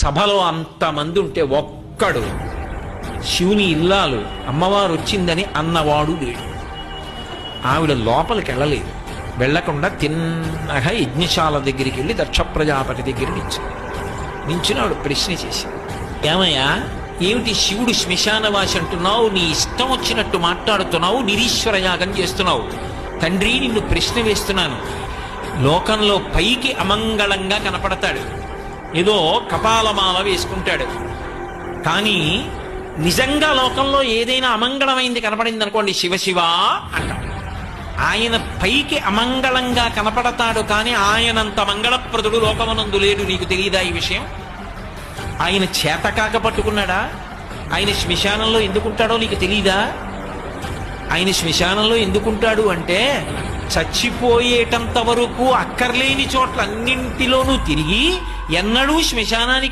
సభలో అంతమంది ఉంటే ఒక్కడు శివుని ఇల్లాలు అమ్మవారు వచ్చిందని అన్నవాడు లేడు. ఆవిడ లోపలికి వెళ్ళలేదు. వెళ్లకుండా తిన్నగా యజ్ఞశాల దగ్గరికి వెళ్ళి దక్ష ప్రజాపతి దగ్గర నించున్నాడు. ప్రశ్న చేసి, ఏమయ్యా, ఏమిటి శివుడు శ్మశానవాసి అంటున్నావు, నీ ఇష్టం వచ్చినట్టు మాట్లాడుతున్నావు, నిరీశ్వర యాగం చేస్తున్నావు. తండ్రి, నిన్ను ప్రశ్న వేస్తున్నాను. లోకంలో పైకి అమంగళంగా కనపడతాడు, ఏదో కపాలమాల వేసుకుంటాడు, కానీ నిజంగా లోకంలో ఏదైనా అమంగళమైంది కనపడింది అనుకోండి, శివశివ అంటాం. ఆయన పైకి అమంగళంగా కనపడతాడు, కానీ ఆయనంత మంగళప్రదుడు లోకమనందు లేడు. నీకు తెలియదా ఈ విషయం? ఆయన చేతకాక పట్టుకున్నాడా? ఆయన శ్మశానంలో ఎందుకుంటాడో నీకు తెలీదా? ఆయన శ్మశానంలో ఎందుకుంటాడు అంటే, చచ్చిపోయేటంత వరకు అక్కర్లేని చోట్ల అన్నింటిలోనూ తిరిగి ఎన్నడూ శ్మశానానికి